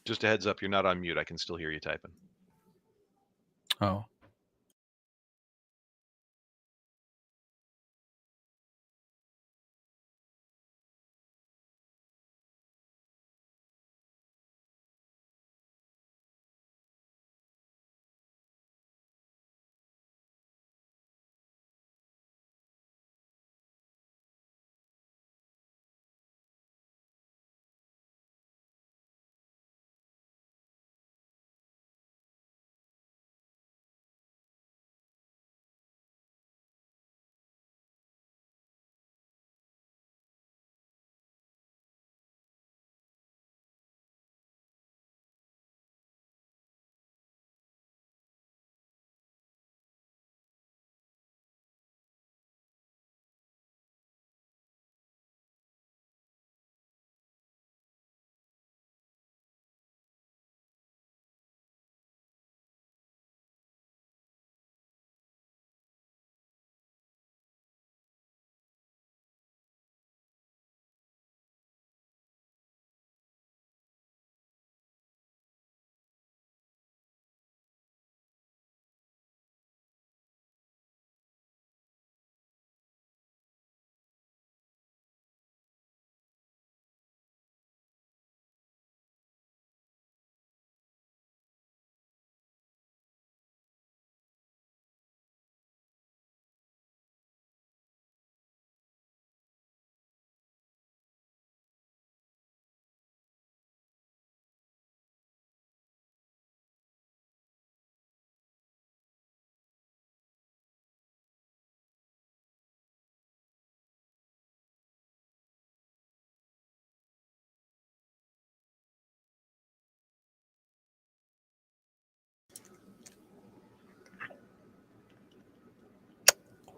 Just a heads up, you're not on mute. I can still hear you typing. Oh.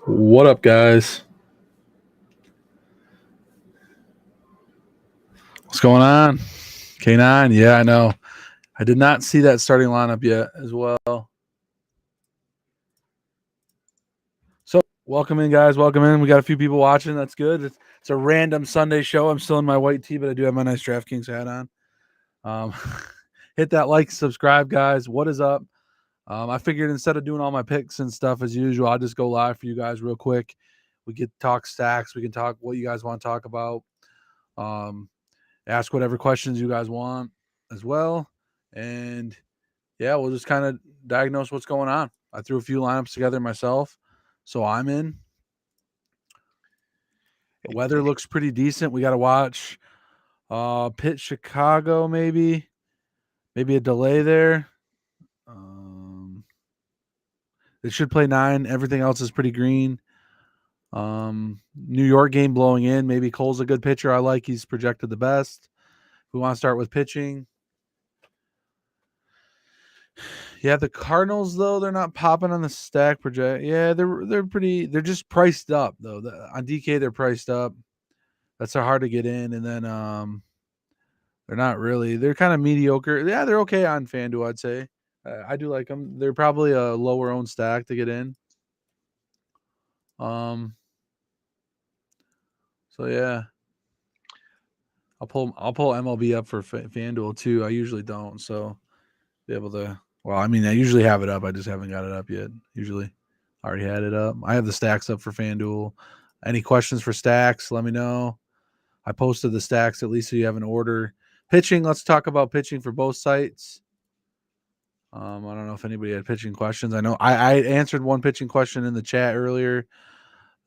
What up, guys? What's going on? K9? Yeah, I know. I did not see that starting lineup yet as well. So, welcome in, guys. Welcome in. We got a few people watching. That's good. It's a random Sunday show. I'm still in my white tee, but I do have my nice DraftKings hat on. Hit that like, subscribe, guys. What is up? I figured instead of doing all my picks and stuff as usual, I'll just go live for you guys real quick. We can talk stacks. We can talk what you guys want to talk about. Ask whatever questions you guys want as well. And yeah, we'll just kind of diagnose what's going on. I threw a few lineups together myself, so I'm in. The weather looks pretty decent. We got to watch Pitt Chicago, maybe a delay there. They should play 9. Everything else is pretty green. New York game blowing in. Maybe Cole's a good pitcher. I like. He's projected the best. We want to start with pitching. Yeah, the Cardinals though, they're not popping on the stack project. Yeah, they're pretty. They're just priced up though. On DK they're priced up. That's hard to get in, and then they're not really. They're kind of mediocre. Yeah, they're okay on FanDuel. I'd say I do like them. They're probably a lower owned stack to get in. So yeah, I'll pull MLB up for FanDuel too. I usually don't, so be able to. Well, I mean, I usually have it up. I just haven't got it up yet. Usually, I already had it up. I have the stacks up for FanDuel. Any questions for stacks? Let me know. I posted the stacks at least so you have an order. Pitching. Let's talk about pitching for both sites. I don't know if anybody had pitching questions. I know I answered one pitching question in the chat earlier.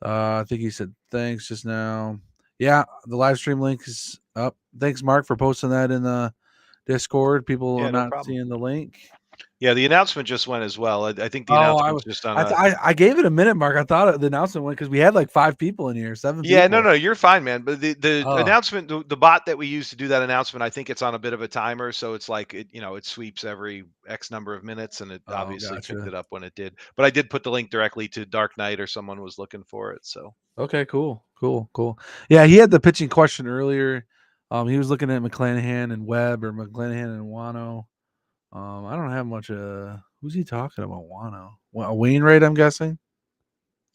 I think he said thanks just now. Yeah, the live stream link is up. Thanks, Mark, for posting that in the Discord. People are not seeing the link. Yeah, the announcement just went as well. I think the announcement's just on. I gave it a minute, Mark. I thought the announcement went because we had like 5 people in here, 7 people. Yeah, no, you're fine, man. But the announcement, the bot that we use to do that announcement, I think it's on a bit of a timer, so it's like it sweeps every X number of minutes, and it obviously picked it up when it did. But I did put the link directly to Dark Knight, or someone was looking for it. So okay, cool. Yeah, he had the pitching question earlier. He was looking at McClanahan and Webb, or McClanahan and Wano. I don't have much. Who's he talking about? Wano, Wainwright, I'm guessing.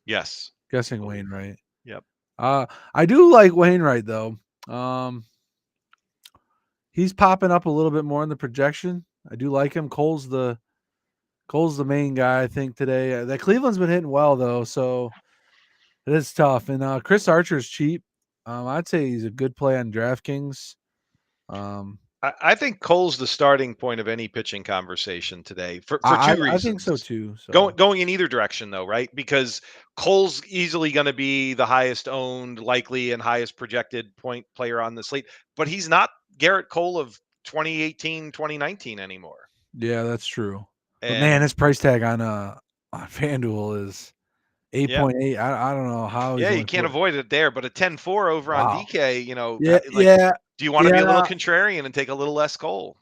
Yes, guessing Wainwright. Yep. I do like Wainwright though. he's popping up a little bit more in the projection. I do like him. Cole's the main guy, I think, today. That Cleveland's been hitting well though, so it is tough. And Chris Archer's cheap. I'd say he's a good play on DraftKings. I think Cole's the starting point of any pitching conversation today for I two I think so reasons. too. So Going in either direction though, right? Because Cole's easily going to be the highest owned, likely, and highest projected point player on the slate, but he's not Garrett Cole of 2018, 2019 anymore. yeah, that's true. But man, And his price tag on FanDuel is yeah, 8.8. I don't know how he's yeah, you only can't put. avoid it there. But a 10-4 over on Wow. DK, Yeah, like, yeah, do you want to be a little yeah. contrarian and take a little less Cole?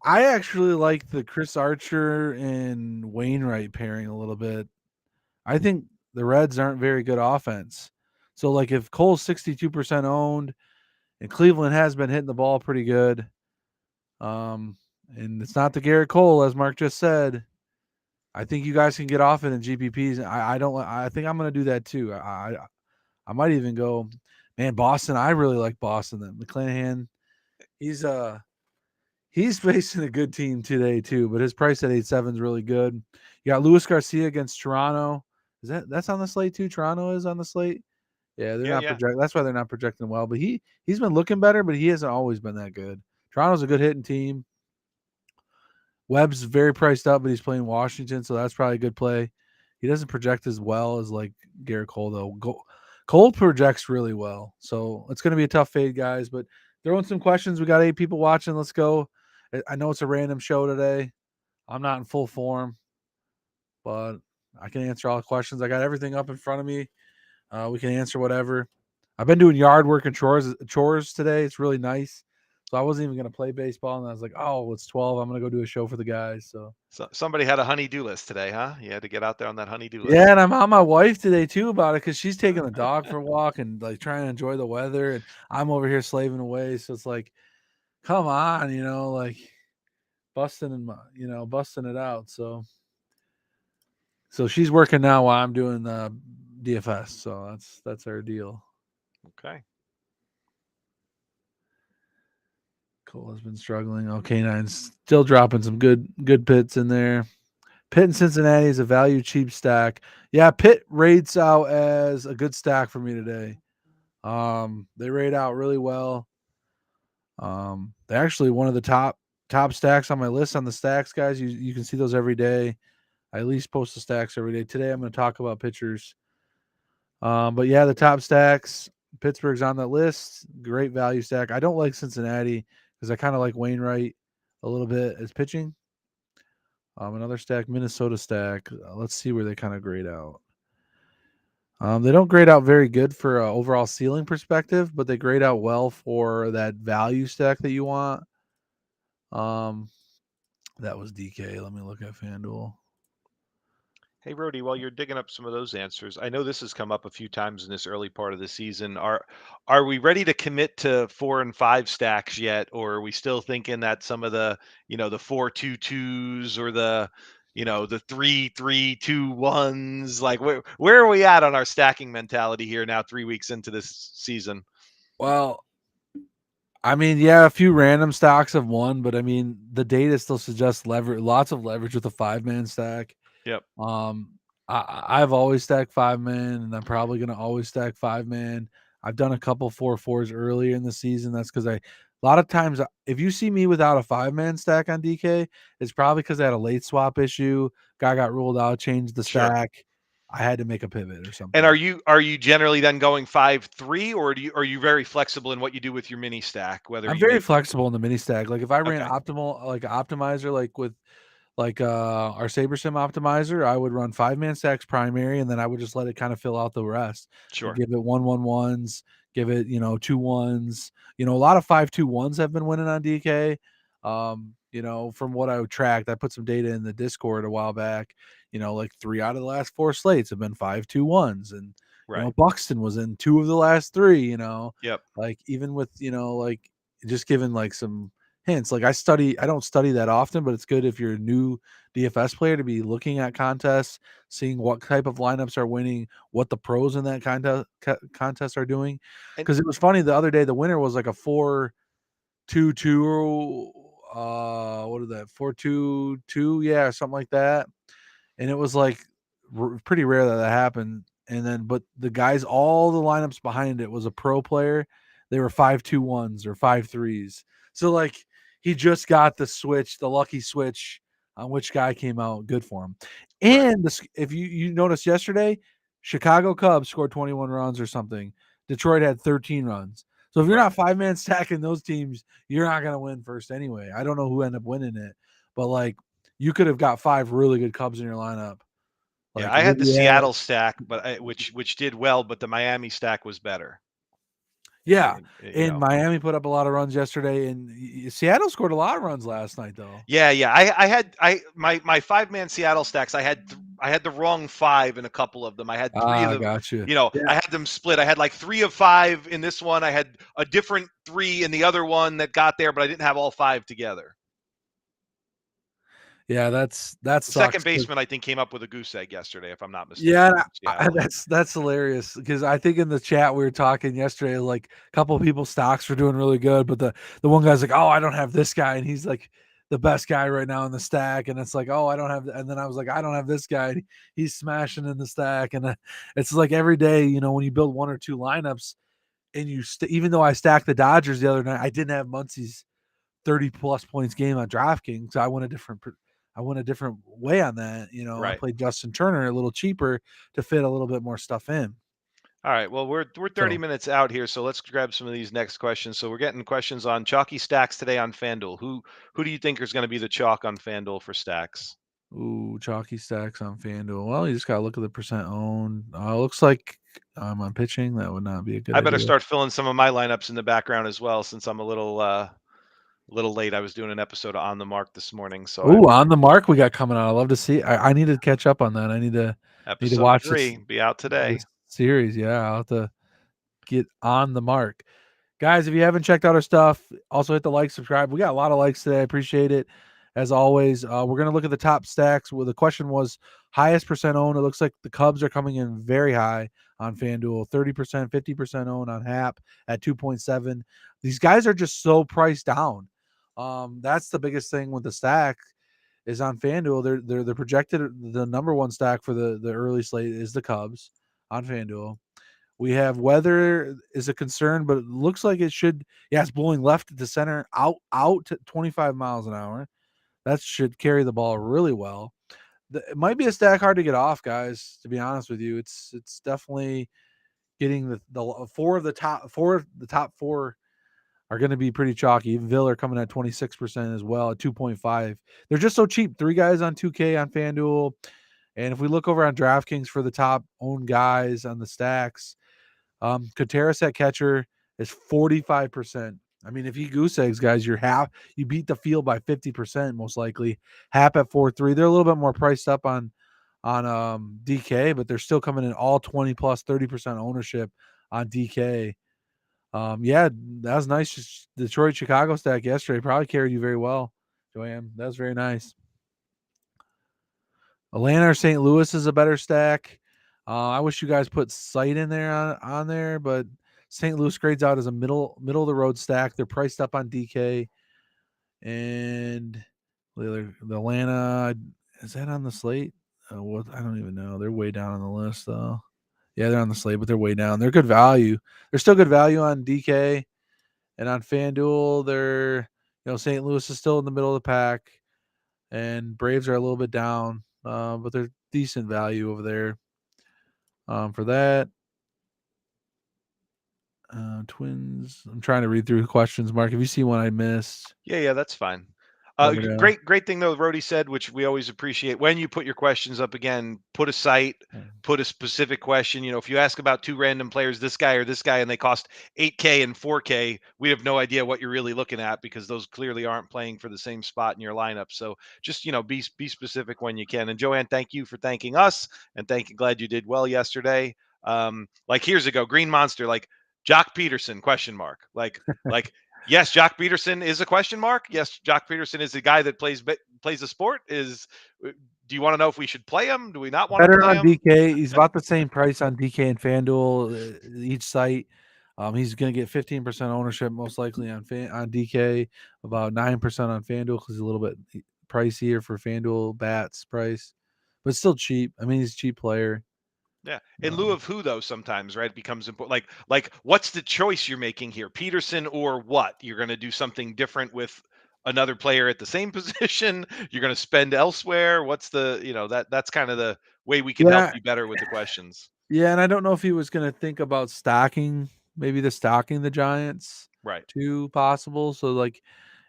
I actually like the Chris Archer and Wainwright pairing a little bit. I think the Reds aren't very good offense. So like if Cole's 62% owned and Cleveland has been hitting the ball pretty good, and it's not the Garrett Cole as Mark just said. I think you guys can get off it in GPPs. I don't. I think I'm going to do that too. I might even go. Man, Boston. I really like Boston. Then McClanahan. He's he's facing a good team today too, but his price at 8.7 is really good. You got Luis Garcia against Toronto. That's on the slate too? Toronto is on the slate. Yeah, they're Yeah, not yeah. projecting. That's why they're not projecting well. But he's been looking better, but he hasn't always been that good. Toronto's a good hitting team. Webb's very priced up, but he's playing Washington, so that's probably a good play. He doesn't project as well as like Garrett Cole though. Cole projects really well, so it's going to be a tough fade, guys. But throwing some questions. We got 8 people watching. Let's go. I know it's a random show today. I'm not in full form, but I can answer all the questions. I got everything up in front of me. We can answer whatever. I've been doing yard work and chores today. It's really nice. So I wasn't even going to play baseball, and I was like, "Oh, it's 12. I'm going to go do a show for the guys." So Somebody had a honey-do list today, huh? You had to get out there on that honey-do yeah, list. and I'm on my wife today too about it because she's taking the dog for a walk and like trying to enjoy the weather, and I'm over here slaving away. So it's like, come on, like busting and busting it out. So she's working now while I'm doing DFS. So that's our deal. Okay. Cole has been struggling. Okay, nine's still dropping some good pits in there. Pitt and Cincinnati is a value cheap stack. Yeah, Pitt rates out as a good stack for me today. They rate out really well. They're actually one of the top stacks on my list on the stacks, guys. You can see those every day. I at least post the stacks every day. Today I'm going to talk about pitchers. But yeah, the top stacks. Pittsburgh's on that list. Great value stack. I don't like Cincinnati because I kind of like Wainwright a little bit as pitching. Another stack, Minnesota stack. Let's see where they kind of grade out. They don't grade out very good for overall ceiling perspective, but they grade out well for that value stack that you want. That was DK. Let me look at FanDuel. Hey, Rody, while you're digging up some of those answers, I know this has come up a few times in this early part of the season. Are we ready to commit to 4 and 5 stacks yet, or are we still thinking that some of the 4-2-2s or the 3-3-2-1s, like where are we at on our stacking mentality here now, 3 weeks into this season? Well, I mean, yeah, a few random stocks have won, but I mean, the data still suggests lots of leverage with a 5-man stack. Yep. I've always stacked 5-man, and I'm probably going to always stack 5-man. I've done a couple 4-4s earlier in the season. That's because a lot of times, if you see me without a 5-man stack on DK, it's probably because I had a late swap issue. Guy got ruled out, changed the Sure. stack. I had to make a pivot or something. And are you generally then going 5-3, or are you very flexible in what you do with your mini stack? Whether I'm you very make flexible in the mini stack. Like if I ran Okay. optimal, like optimizer, like with our SaberSim optimizer, I would run 5-man stacks primary, and then I would just let it kind of fill out the rest. Sure. Give it 1-1-1s, give it 2-1s. A lot of 5-2-1s have been winning on DK. From what I tracked, I put some data in the Discord a while back. Like 3 out of the last 4 slates have been 5-2-1s, and Right. Buxton was in 2 of the last 3. Yep. Like even with like just giving like some hints. Like I don't study that often, but it's good if you're a new DFS player to be looking at contests, seeing what type of lineups are winning, what the pros in that contest are doing. And Because it was funny the other day, the winner was like a 2-2, what is that? 4-2-2, yeah, something like that. And it was like pretty rare that happened. And then, but the guys, all the lineups behind it was a pro player. They were 5-2-1s or 5-3s. So like he just got the switch, the lucky switch on which guy came out good for him. Right. And if you noticed yesterday, Chicago Cubs scored 21 runs or something. Detroit had 13 runs. So if you're Right. not 5-man stacking those teams, you're not going to win first anyway. I don't know who ended up winning it, but like you could have got 5 really good Cubs in your lineup. Yeah, Like I had the Lydia, Seattle stack, but which did well, but the Miami stack was better. yeah, You and know. Miami put up a lot of runs yesterday, and Seattle scored a lot of runs last night, though. Yeah, yeah. I had my 5-man Seattle stacks. I had the wrong 5 in a couple of them. I had 3 of Ah, them. got you. I Yeah, had them split. I had like 3 of 5 in this one. I had a different 3 in the other one that got there, but I didn't have all 5 together. yeah, that The sucks. second baseman, I think, came up with a goose egg yesterday, if I'm not mistaken, Yeah, from Seattle. that's hilarious because I think in the chat we were talking yesterday, like a couple of people's stocks were doing really good, but the one guy's like, "Oh, I don't have this guy," and he's like the best guy right now in the stack, and it's like, "Oh, I don't have," and then I was like, "I don't have this guy," and he's smashing in the stack, and it's like every day, when you build 1 or 2 lineups, and even though I stacked the Dodgers the other night, I didn't have Muncie's 30 plus points game on DraftKings. I went a different way on that. I Right. played Justin Turner a little cheaper to fit a little bit more stuff in. All right. Well, we're 30 So, minutes out here, so let's grab some of these next questions. So we're getting questions on chalky stacks today on FanDuel. Who do you think is going to be the chalk on FanDuel for stacks? ooh, chalky stacks on FanDuel. Well, you just gotta look at the percent owned. Looks like I'm on pitching. That would not be a good I better idea. start filling some of my lineups in the background as well, since I'm a little late. I was doing an episode of On the Mark this morning, so I Ooh, on the mark we got coming out. I love to see. I need to catch up on that. I need to episode watch 3 be out this today. series. Yeah, I'll have to get on the mark. Guys, if you haven't checked out our stuff, also hit the like, subscribe. We got a lot of likes today. I appreciate it. As always, we're going to look at the top stacks. Well, the question was highest percent owned. It looks like the Cubs are coming in very high on FanDuel, 30%, 50% owned on Hap at 2.7. These guys are just so priced down. That's the biggest thing with the stack is on FanDuel. They're projected the number one stack for the early slate is the Cubs on FanDuel. We have weather is a concern, but it looks like it should. Yeah, it's blowing left to center, out to 25 miles an hour. That should carry the ball really well. It might be a stack hard to get off, guys. To be honest with you, it's definitely getting the top four are going to be pretty chalky. Even Villa coming at 26% as well at 2.5. They're just so cheap. 3 guys on 2K on FanDuel, and if we look over on DraftKings for the top owned guys on the stacks. Contreras at catcher is 45%. I mean, if he goose eggs, guys, you beat the field by 50% most likely. Hap at 4.3. They're a little bit more priced up on DK, but they're still coming in all 20 plus 30% ownership on DK. Yeah, that was nice. Detroit Chicago stack yesterday probably carried you very well, Joanne. That was very nice. Atlanta or St. Louis is a better stack. I wish you guys put Sight in there on there, but St. Louis grades out as a middle of the road stack. They're priced up on DK, and the Atlanta is that on the slate? What I don't even know. They're way down on the list though. Yeah, they're on the slate, but they're way down. They're good value. They're still good value on DK and on FanDuel. St. Louis is still in the middle of the pack, and Braves are a little bit down, but they're decent value over there. For that. Twins. I'm trying to read through the questions, Mark. If you see one I missed, Yeah, that's fine. let me know. Great thing though, Rody said, which we always appreciate. When you put your questions up again, put a site, put a specific question. If you ask about 2 random players, this guy or this guy, and they cost 8K and 4K, we have no idea what you're really looking at because those clearly aren't playing for the same spot in your lineup. So just be specific when you can. And Joanne, thank you for thanking us, and glad you did well yesterday. Like here's a go, Green Monster, like Jock Peterson, question mark, like. Yes, Jock Peterson is a question mark. Yes, Jock Peterson is a guy that plays a sport. Do you want to know if we should play him? Do we not want to Better play on him? DK. He's about the same price on DK and FanDuel, each site. He's going to get 15% ownership most likely on DK, about 9% on FanDuel because he's a little bit pricier for FanDuel bats price, but still cheap. I mean, he's a cheap player. Yeah. In lieu of who though, sometimes, right? It becomes important. Like what's the choice you're making here? Peterson or what? You're going to do something different with another player at the same position. You're going to spend elsewhere. What's the, that's kind of the way we can help Yeah, you better with the questions. yeah, and I don't know if he was going to think about stocking, maybe stocking the Giants Right. too possible. So like,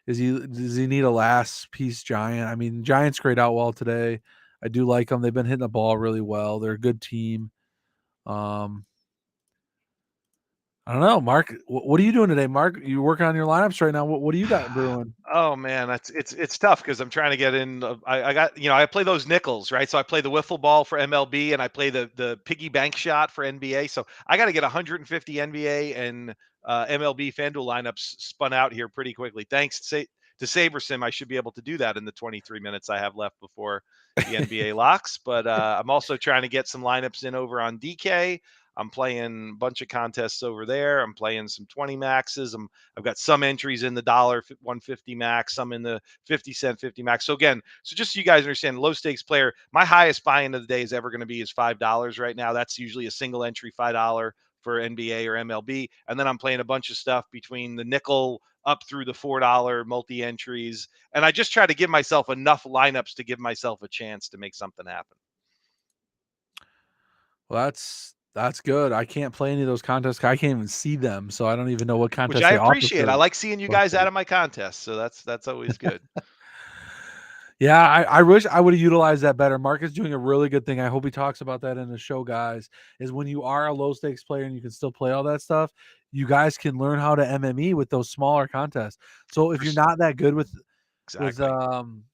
does he need a last piece giant? I mean, Giants grayed out well today. I do like them. They've been hitting the ball really well. They're a good team. Um, I don't know, Mark. What are you doing today, Mark? You working on your lineups right now? What do you got brewing? Oh man, it's tough because I'm trying to get in. I got I play those nickels, right? So I play the wiffle ball for MLB and I play the piggy bank shot for NBA. So I got to get 150 NBA and MLB FanDuel lineups spun out here pretty quickly. Thanks to SaberSim, I should be able to do that in the 23 minutes I have left before the NBA locks. But I'm also trying to get some lineups in over on DK. I'm playing a bunch of contests over there. I'm playing some 20 maxes. I've got some entries in the dollar 150 max, some in the 50-cent 50 max. So again, so just so you guys understand, low stakes player, my highest buy-in of the day is ever going to be is $5 right now. That's usually a single entry $5 for NBA or MLB. And then I'm playing a bunch of stuff between the nickel up through the $4 multi entries. And I just try to give myself enough lineups to give myself a chance to make something happen. Well, that's good. I can't play any of those contests. I can't even see them, so I don't even know what Which contests I they offer appreciate. I for. like seeing you guys out of my contests, so that's always good. Yeah, I wish I would have utilized that better. Mark is doing a really good thing. I hope he talks about that in the show, guys. Is when you are a low stakes player and you can still play all that stuff, you guys can learn how to MME with those smaller contests. So if you're not that good with Exactly.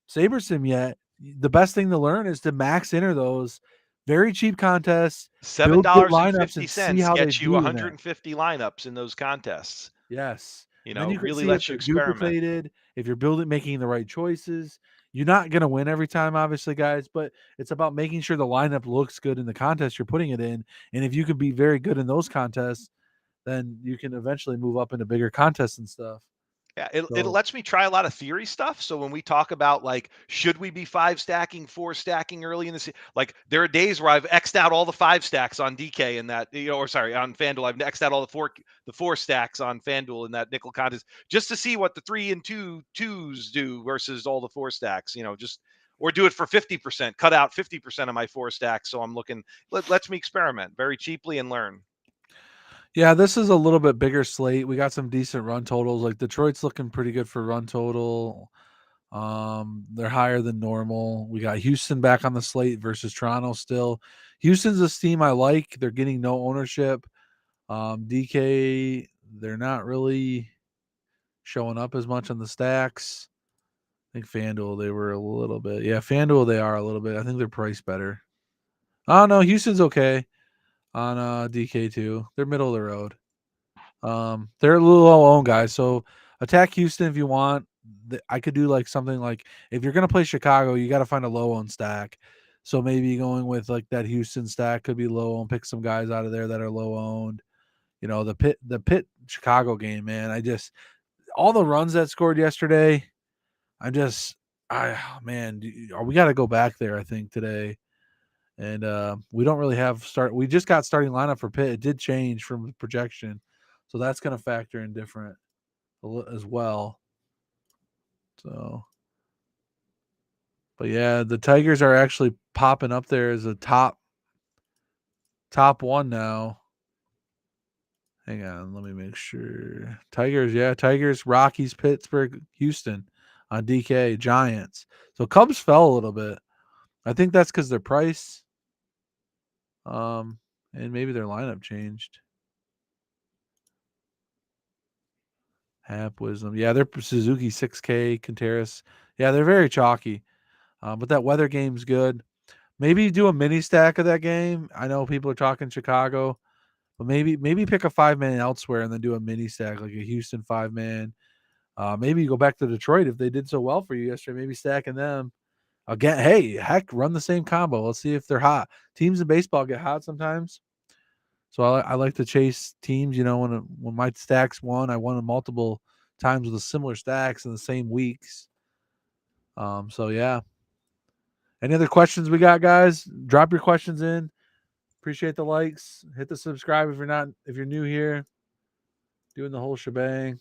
SaberSim yet, the best thing to learn is to max enter those very cheap contests, build good lineups, and see $7.50 how they gets you do in that. 150 lineups in those contests. Yes. And then you can Really see if lets you they're experiment. duplicated, if you're making the right choices. You're not going to win every time, obviously, guys, but it's about making sure the lineup looks good in the contest you're putting it in. And if you can be very good in those contests, then you can eventually move up into bigger contests and stuff. Yeah, it So, lets me try a lot of theory stuff. So when we talk about like, should we be 5 stacking, 4 stacking early in the season? Like there are days where I've X'd out all the 5 stacks on DK and that, or sorry, on FanDuel. I've X'd out all the four stacks on FanDuel in that nickel contest just to see what the 3 and 2 twos do versus all the 4 stacks. Just or do it for 50%, cut out 50% of my 4 stacks. So I'm looking, lets me experiment very cheaply and learn. yeah, this is a little bit bigger slate. We got some decent run totals. Like Detroit's looking pretty good for run total. They're higher than normal. We got Houston back on the slate versus Toronto still. Houston's a team I like. They're getting no ownership. DK, they're not really showing up as much on the stacks. I think FanDuel, they were a little bit. Yeah, FanDuel, they are a little bit. I think they're priced better. Oh, no, Houston's okay on DK too. They're middle of the road. They're a little low owned guys. So attack Houston if you want. I could do like something like if you're gonna play Chicago, you got to find a low owned stack. So maybe going with like that Houston stack could be low owned. Pick some guys out of there that are low owned. The Pitt Chicago game, man. All the runs that scored yesterday. Man, we got to go back there. I think today, and we don't really have start. We just got starting lineup for Pitt. It did change from projection, so that's going to factor in different as well. So, but yeah, the Tigers are actually popping up there as a top one now. Hang on, let me make sure. Tigers, Rockies, Pittsburgh, Houston on DK, Giants. So Cubs fell a little bit. I think that's because their price, and maybe their lineup changed. Hap Wisdom, yeah, they're Suzuki 6K, Contreras, yeah, they're very chalky. But that weather game's good. Maybe do a mini stack of that game. I know people are talking Chicago, but maybe pick a 5-man elsewhere and then do a mini stack like a Houston 5-man. Maybe you go back to Detroit if they did so well for you yesterday. Maybe stacking them again. Hey, heck, run the same combo. Let's see if they're hot. Teams in baseball get hot sometimes, So I like to chase teams. When my stacks won, I won multiple times with the similar stacks in the same weeks. So yeah. Any other questions we got, guys? Drop your questions in. Appreciate the likes. Hit the subscribe if you're new here. Doing the whole shebang.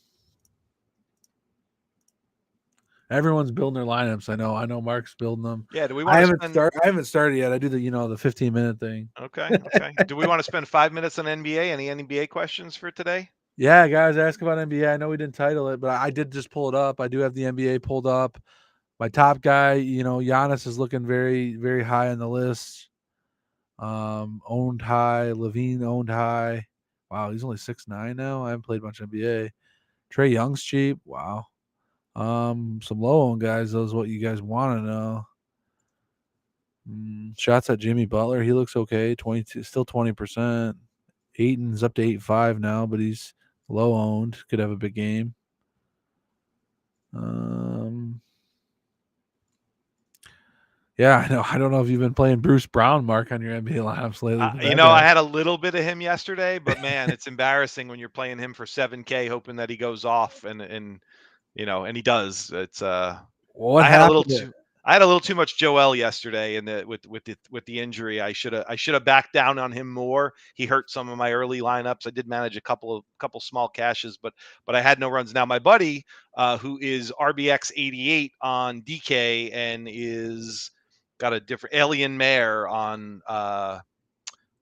Everyone's building their lineups. I know Mark's building them. Yeah, do we want to spend I haven't started yet. I do the 15-minute thing. Okay. Do we want to spend 5 minutes on NBA? Any NBA questions for today? Yeah, guys, ask about NBA. I know we didn't title it, but I did just pull it up. I do have the NBA pulled up. My top guy, Giannis is looking very, very high on the list. Owned high. Levine owned high. Wow, he's only 6'9" now. I haven't played much NBA. Trae Young's cheap. Wow. Some low owned guys. Those what you guys want to know. Shots at Jimmy Butler. He looks okay. 22, still 20%. Aiton's up to 8.5 now, but he's low owned. Could have a big game. Yeah, I know. I don't know if you've been playing Bruce Brown, Mark, on your NBA lineups lately. I had a little bit of him yesterday, but man, it's embarrassing when you're playing him for 7K, hoping that he goes off, and he does. It's what happened? I had a little too much Joel yesterday, and with the injury, I should have backed down on him more. He hurt some of my early lineups. I did manage a couple small cashes, but I had no runs. Now my buddy, who is RBX 88 on DK and is got a different Alien Mare on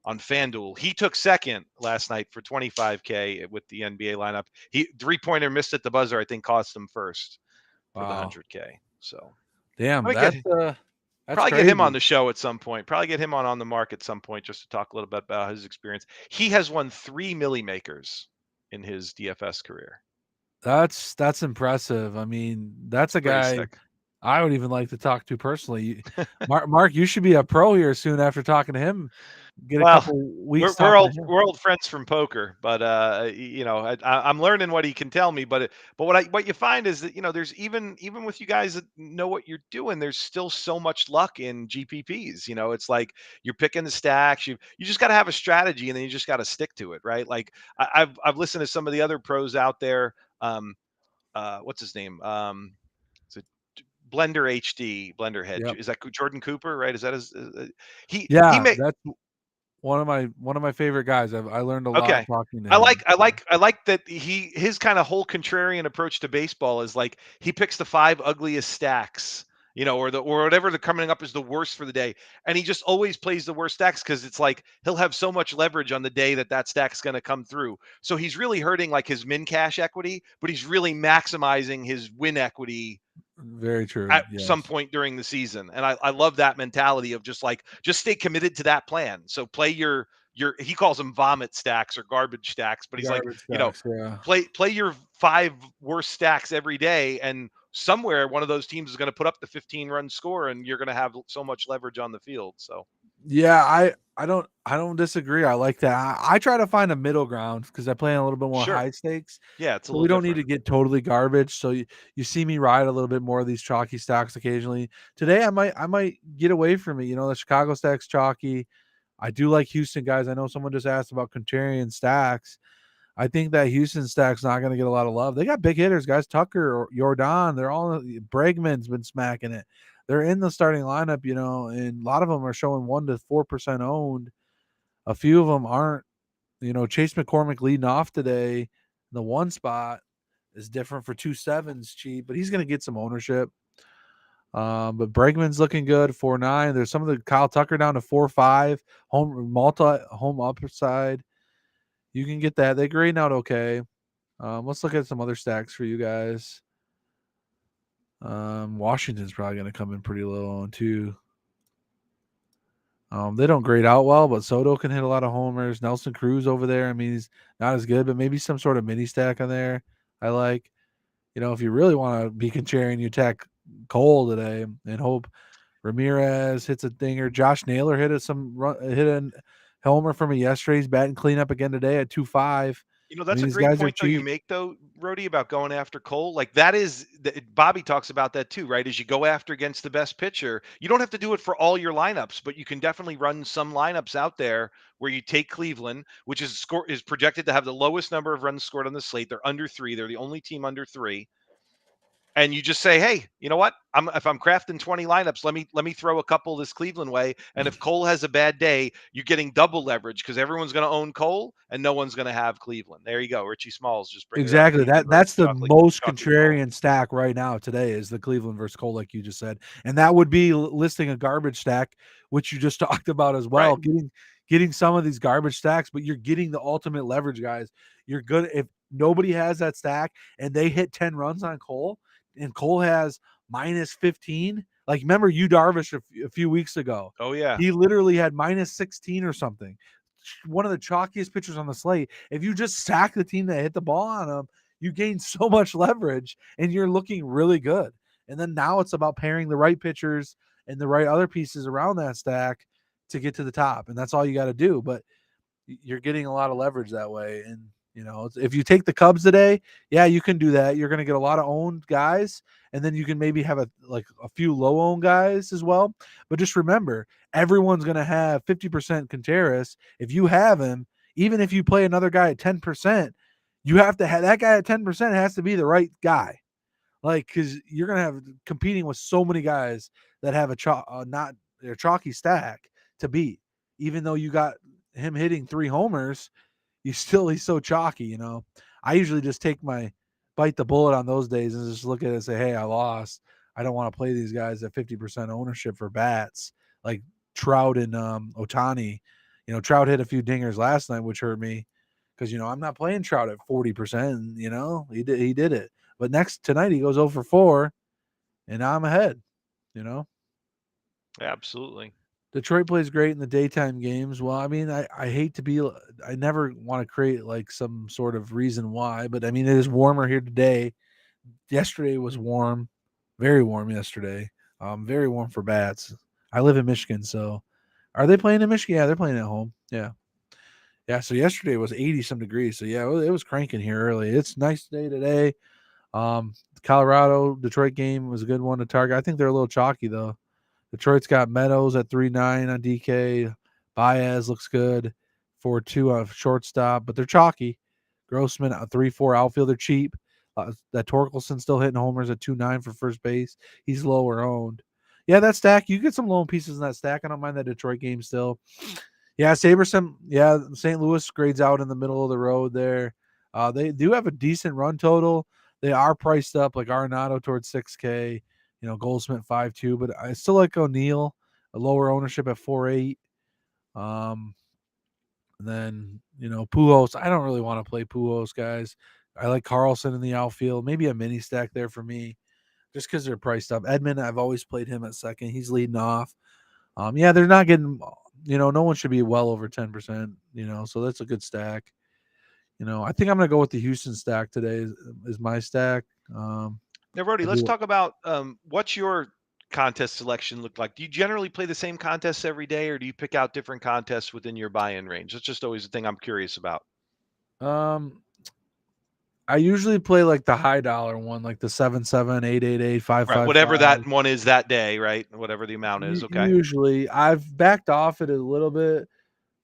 FanDuel. He took second last night for 25K with the NBA lineup. He 3-pointer missed at the buzzer, I think cost him first for the 100K. So damn, that's probably crazy. Get him on the show at some point. Probably get him on the mark at some point just to talk a little bit about his experience. He has won 3 milli makers in his DFS career. That's impressive. I mean, that's a guy I would even like to talk to personally. Mark, you should be a pro here soon after talking to him. Get a couple weeks. We're old friends from poker, but I'm learning what he can tell me. But what you find is that there's even with you guys that know what you're doing, there's still so much luck in GPPs. It's like you're picking the stacks. You just got to have a strategy, and then you just got to stick to it, right? Like I've listened to some of the other pros out there. What's his name? Blender HD, Blender Hedge. Yep. Is that Jordan Cooper, right? Is that his? That's one of my favorite guys. I learned a lot talking to him. I like that his kind of whole contrarian approach to baseball is like he picks the 5 ugliest stacks, or whatever the coming up is the worst for the day, and he just always plays the worst stacks because it's like he'll have so much leverage on the day that stack's going to come through. So he's really hurting like his min cash equity, but he's really maximizing his win equity. Very true. At some point during the season. And I love that mentality of just stay committed to that plan. So play your he calls them vomit stacks or garbage stacks, but he's play your 5 worst stacks every day, and somewhere one of those teams is going to put up the 15-run score, and you're going to have so much leverage on the field. So yeah, I don't disagree. I like that. I try to find a middle ground because I play a little bit more high stakes. Yeah, it's we don't need to get totally garbage. So you see me ride a little bit more of these chalky stocks occasionally. Today I might get away from it. The Chicago stack's chalky. I do like Houston guys. I know someone just asked about contrarian stacks. I think that Houston stack's not going to get a lot of love. They got big hitters, guys. Tucker or Jordan. They're all Bregman's been smacking it. They're in the starting lineup, and a lot of them are showing 1 to 4% owned. A few of them aren't. Chase McCormick leading off today. The 1 spot is different for 2.7's cheap, but he's going to get some ownership. But Bregman's looking good, 4.9. There's some of the Kyle Tucker down to 4.5. Home upside. You can get that. They grade out okay. Let's look at some other stacks for you guys. Washington's probably going to come in pretty low on too. They don't grade out well, but Soto can hit a lot of homers. Nelson Cruz over there. I mean, he's not as good, but maybe some sort of mini stack on there. I like. If you really want to be contrarian, you attack Cole today and hope Ramirez hits a dinger. Josh Naylor hit a homer from a yesterday. He's batting cleanup again today at 2.5. That's a great point though you make though, Rody, about going after Cole? Like that is Bobby talks about that too, right? As you go after against the best pitcher, you don't have to do it for all your lineups, but you can definitely run some lineups out there where you take Cleveland, which is projected to have the lowest number of runs scored on the slate. They're under 3. They're the only team under 3. And you just say, hey, you know what? If I'm crafting 20 lineups, let me throw a couple this Cleveland way. And if Cole has a bad day, you're getting double leverage because everyone's going to own Cole and no one's going to have Cleveland. There you go. Richie Smalls just bringing it up. Exactly. Very That's the chocolate, most chocolate Cole. contrarian stack right now today is the Cleveland versus Cole, like you just said, and that would be listing a garbage stack, which you just talked about as well. Right. Getting some of these garbage stacks, but you're getting the ultimate leverage, guys. You're good if nobody has that stack and they hit 10 runs on Cole, and Cole has minus 15. Like remember you Darvish a few weeks ago. Oh yeah. He literally had minus 16 or something. One of the chalkiest pitchers on the slate. If you just sack the team that hit the ball on them, you gain so much leverage and you're looking really good. And then now it's about pairing the right pitchers and the right other pieces around that stack to get to the top. And that's all you got to do. But you're getting a lot of leverage that way. And, you know, if you take the Cubs today, yeah, you can do that. You're going to get a lot of owned guys. And then you can maybe have a few low owned guys as well. But just remember, everyone's going to have 50% Contreras. If you have him, even if you play another guy at 10%, you have to have that guy at 10% has to be the right guy. Like, because you're going to have competing with so many guys that have not their chalky stack to beat. Even though you got him hitting 3 homers, he's so chalky, you know. I usually just bite the bullet on those days and just look at it and say, hey, I lost. I don't want to play these guys at 50% ownership for bats like Trout and Ohtani. You know, Trout hit a few dingers last night, which hurt me because, you know, I'm not playing Trout at 40%. You know, he did it. But tonight he goes 0 for 4 and now I'm ahead, you know. Absolutely. Detroit plays great in the daytime games. Well, I mean, I hate to be, I never want to create like some sort of reason why, but I mean, it is warmer here today. Yesterday was warm, very warm yesterday. Very warm for bats. I live in Michigan, so are they playing in Michigan? Yeah, they're playing at home. Yeah. Yeah. So yesterday was 80 some degrees. So yeah, it was cranking here early. It's a nice day today. Colorado Detroit game was a good one to target. I think they're a little chalky though. Detroit's got Meadows at 3.9 on DK. Baez looks good. 4.2 on shortstop, but they're chalky. Grossman at 3.4 outfield. They're cheap. That Torkelson still hitting homers at 2.9 for first base. He's lower owned. Yeah, that stack, you get some lone pieces in that stack. I don't mind that Detroit game still. Yeah, Saberson, yeah, St. Louis grades out in the middle of the road there. They do have a decent run total. They are priced up like Arenado towards 6K. You know, Goldsmith 5.2, but I still like O'Neill, a lower ownership at 4.8. And then, you know, Pujols, I don't really want to play Pujols, guys. I like Carlson in the outfield, maybe a mini stack there for me, just because they're priced up. Edmund, I've always played him at second. He's leading off. Yeah, they're not getting, you know, no one should be well over 10%, you know, so that's a good stack. You know, I think I'm going to go with the Houston stack today is my stack. Now, Rody, let's talk about what's your contest selection look like? Do you generally play the same contests every day, or do you pick out different contests within your buy-in range? That's just always the thing I'm curious about. I usually play like the high dollar one, like the 7.7, 8.88, 5.55. Right, whatever that one is that day, right? Whatever the amount is, okay. Usually, I've backed off it a little bit.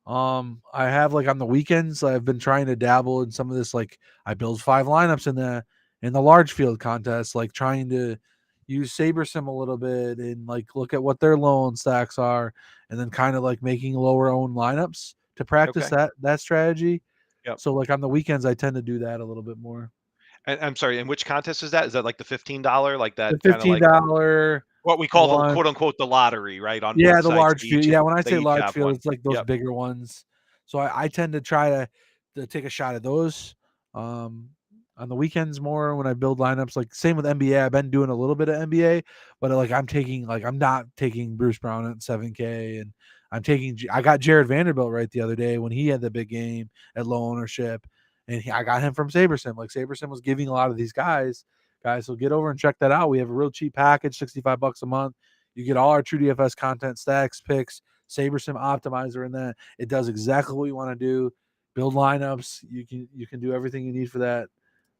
I have like on the weekends, I've been trying to dabble in some of this. Like I build 5 lineups in the large field contest, like trying to use SaberSim a little bit and like look at what their low stacks are, and then kind of like making lower owned lineups to practice that strategy. Yep. So like on the weekends, I tend to do that a little bit more. And I'm sorry, and which contest is that? Is that like the $15, like that The kind of like $15 what we call the quote unquote the lottery, right? On both the sides, large field. Yeah, when I say large have field, one. it's like those bigger ones. So I tend to try to take a shot at those. On the weekends more when I build lineups. Like same with NBA. I've been doing a little bit of NBA, but like I'm not taking Bruce Brown at 7K, and I got Jared Vanderbilt right the other day when he had the big game at low ownership, and I got him from SaberSim. Like SaberSim was giving a lot of these guys. So get over and check that out. We have a real cheap package, $65 a month. You get all our True DFS content, stacks, picks, SaberSim optimizer in that. It does exactly what you want to do. Build lineups. You can do everything you need for that.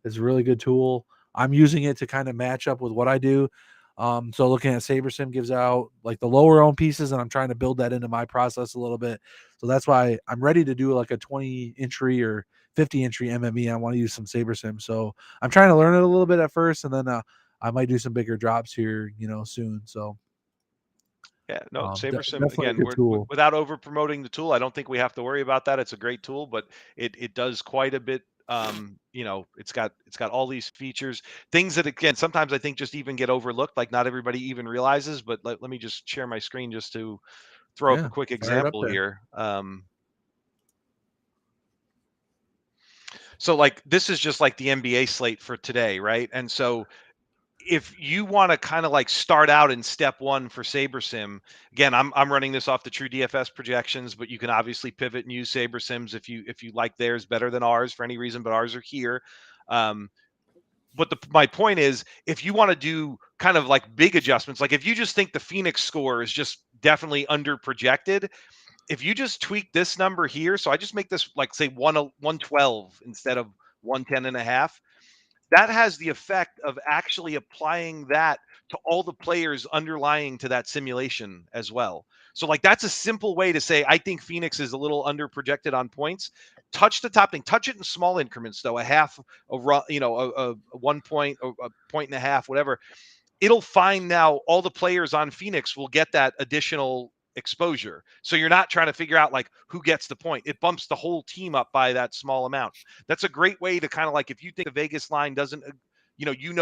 It's a really good tool. I'm using it to kind of match up with what I do. So looking at SaberSim gives out like the lower owned pieces, and I'm trying to build that into my process a little bit. So that's why I'm ready to do like a 20 entry or 50 entry MME. I want to use some SaberSim. So I'm trying to learn it a little bit at first, and then I might do some bigger drops here, soon. So Yeah, no, SaberSim definitely a again. good tool. Without over promoting the tool, I don't think we have to worry about that. It's a great tool, but it does quite a bit. It's got all these features, things that again sometimes I think just even get overlooked. Like not everybody even realizes. But let me just share my screen just to throw up a Yeah, quick fire it up example there. here. So like this is just like the NBA slate for today, right? And so if you want to kind of like start out in step one for SaberSim, again, I'm running this off the true DFS projections, but you can obviously pivot and use SaberSims if you like theirs better than ours for any reason, but ours are here. Um, but my point is, if you want to do kind of like big adjustments, like if you just think the Phoenix score is just definitely under projected, if you just tweak this number here, so I just make this like say 112 instead of 110.5, that has the effect of actually applying that to all the players underlying to that simulation as well. So like that's a simple way to say I think Phoenix is a little under projected on points. Touch the top thing, touch it in small increments though, a half, a 1 point, a point and a half, whatever. It'll find now all the players on Phoenix will get that additional exposure. So you're not trying to figure out like who gets the point. It bumps the whole team up by that small amount. That's a great way to kind of like if you think the Vegas line doesn't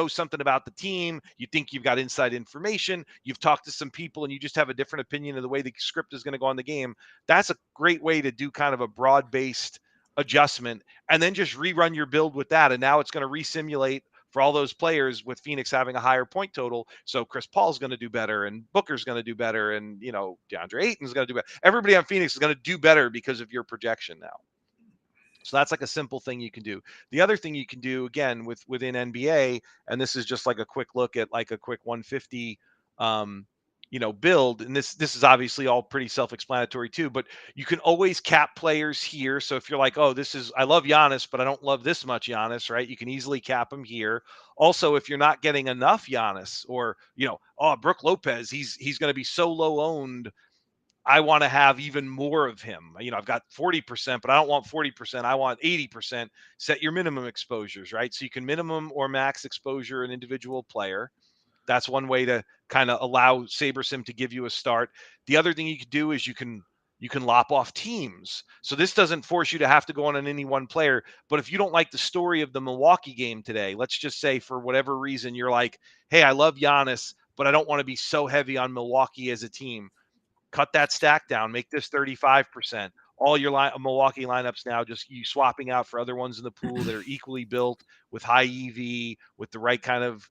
something about the team, you think you've got inside information, you've talked to some people and you just have a different opinion of the way the script is going to go on the game. That's a great way to do kind of a broad-based adjustment and then just rerun your build with that, and now it's going to resimulate for all those players with Phoenix having a higher point total. So Chris Paul's going to do better and Booker's going to do better and, DeAndre Ayton's going to do better. Everybody on Phoenix is going to do better because of your projection now. So that's like a simple thing you can do. The other thing you can do again within NBA, and this is just like a quick look at like a quick 150 build, and this is obviously all pretty self-explanatory too, but you can always cap players here. So if you're like, oh, I love Giannis, but I don't love this much Giannis, right? You can easily cap him here. Also, if you're not getting enough Giannis, or Brooke Lopez, he's going to be so low owned, I want to have even more of him. I've got 40%, but I don't want 40%. I want 80%. Set your minimum exposures, right? So you can minimum or max exposure an individual player. That's one way to kind of allow SaberSim to give you a start. The other thing you can do is you can lop off teams. So this doesn't force you to have to go on any one player. But if you don't like the story of the Milwaukee game today, let's just say for whatever reason, you're like, hey, I love Giannis, but I don't want to be so heavy on Milwaukee as a team. Cut that stack down, make this 35%. All your Milwaukee lineups now, just you swapping out for other ones in the pool that are equally built with high EV, with the right kind of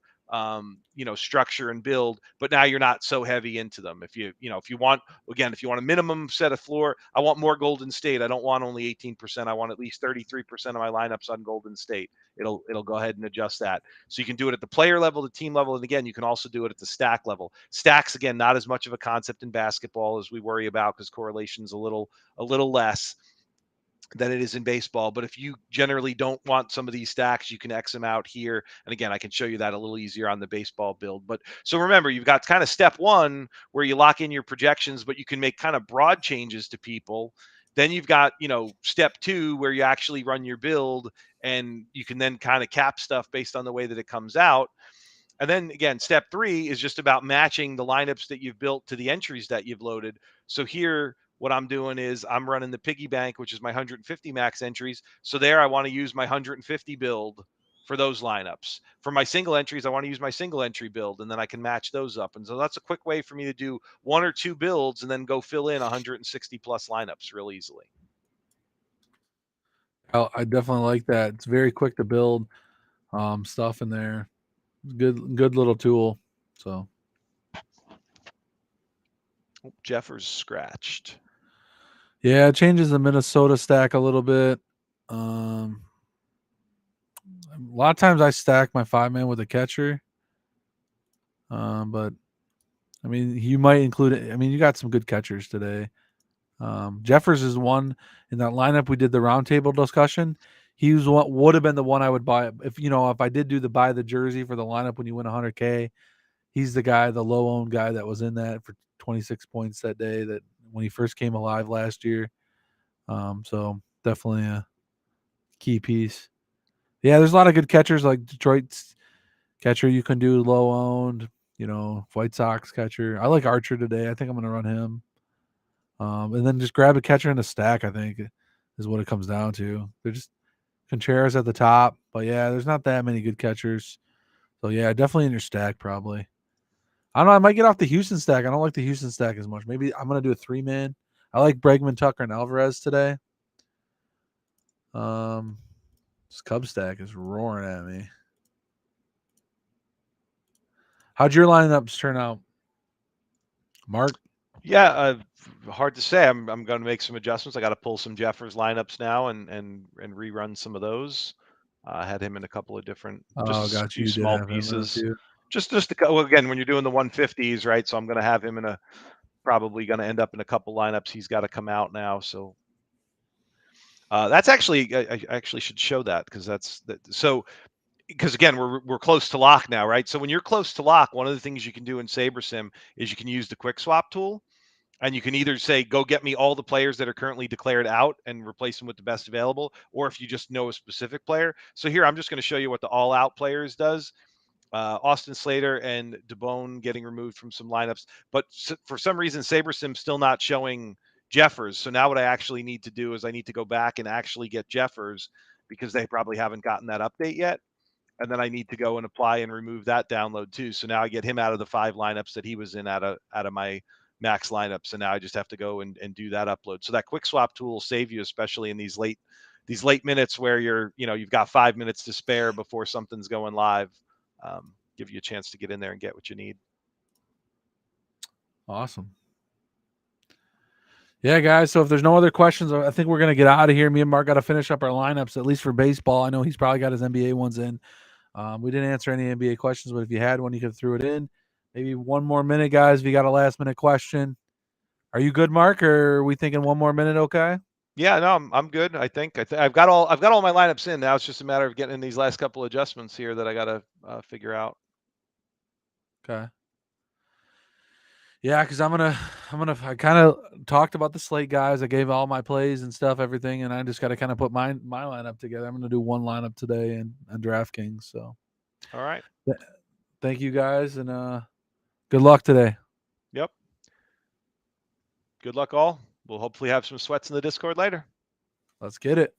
structure and build, but now you're not so heavy into them. If you want a minimum set of floor, I want more Golden State. I don't want only 18%. I want at least 33% of my lineups on Golden State. It'll go ahead and adjust that. So you can do it at the player level, the team level, and again, you can also do it at the stack level. Stacks, again, not as much of a concept in basketball as we worry about because correlation's a little less than it is in baseball. But if you generally don't want some of these stacks, you can X them out here. And again, I can show you that a little easier on the baseball build. But so remember, you've got kind of step one where you lock in your projections, but you can make kind of broad changes to people. Then you've got, step two where you actually run your build and you can then kind of cap stuff based on the way that it comes out. And then again, step three is just about matching the lineups that you've built to the entries that you've loaded. So here, what I'm doing is I'm running the piggy bank, which is my 150 max entries. So there I want to use my 150 build for those lineups. For my single entries, I want to use my single entry build, and then I can match those up. And so that's a quick way for me to do one or two builds and then go fill in 160 plus lineups real easily. I definitely like that. It's very quick to build stuff in there. Good little tool. So Jeffers scratched. yeah, it changes the Minnesota stack a little bit. A lot of times I stack my 5-man with a catcher. But I mean, you might include it. I mean, you got some good catchers today. Jeffers is one in that lineup. We did the roundtable discussion. He was what would have been the one I would buy if I did do the buy the jersey for the lineup when you win 100K. He's the guy, the low owned guy that was in that for 26 points that day that when he first came alive last year. So definitely a key piece. Yeah, there's a lot of good catchers like Detroit's catcher you can do low owned. White Sox catcher. I like Archer today. I think I'm going to run him. And then just grab a catcher in a stack, I think, is what it comes down to. They're just Contreras at the top. But yeah, there's not that many good catchers. So yeah, definitely in your stack probably. I don't know. I might get off the Houston stack. I don't like the Houston stack as much. Maybe I'm going to do a 3-man. I like Bregman, Tucker, and Alvarez today. This Cub stack is roaring at me. How'd your lineups turn out, Mark? Yeah, hard to say. I'm going to make some adjustments. I got to pull some Jeffers lineups now and rerun some of those. I had him in a couple of different, just Oh, a got you. few You did small have him in a pieces. few. Just again, when you're doing the 150s, right? So I'm going to have him probably going to end up in a couple lineups. He's got to come out now. So that's actually, I actually should show that because because again, we're close to lock now, right? So when you're close to lock, one of the things you can do in SaberSim is you can use the quick swap tool. And you can either say, go get me all the players that are currently declared out and replace them with the best available, or if you just know a specific player. So here, I'm just going to show you what the all out players does. Austin Slater and DeBone getting removed from some lineups. But for some reason, SaberSim's still not showing Jeffers. So now what I actually need to do is I need to go back and actually get Jeffers because they probably haven't gotten that update yet. And then I need to go and apply and remove that download too. So now I get him out of the 5 lineups that he was in out of my max lineup. So now I just have to go and do that upload. So that quick swap tool will save you, especially in these late minutes where you've got 5 minutes to spare before something's going live. Give you a chance to get in there and get what you need. Awesome. Yeah, guys. So if there's no other questions, I think we're going to get out of here. Me and Mark got to finish up our lineups, at least for baseball. I know he's probably got his NBA ones in. We didn't answer any NBA questions, but if you had one, you could throw it in. Maybe one more minute, guys. If you got a last minute question, are you good, Mark? Or are we thinking one more minute? Okay. Yeah, no, I'm good. I think I've got all my lineups in now. It's just a matter of getting in these last couple adjustments here that I got to figure out. Okay. Yeah, because I kind of talked about the slate guys. I gave all my plays and stuff, everything, and I just got to kind of put my lineup together. I'm going to do one lineup today and DraftKings. So, all right. Thank you guys, and good luck today. Yep. Good luck all. We'll hopefully have some sweats in the Discord later. Let's get it.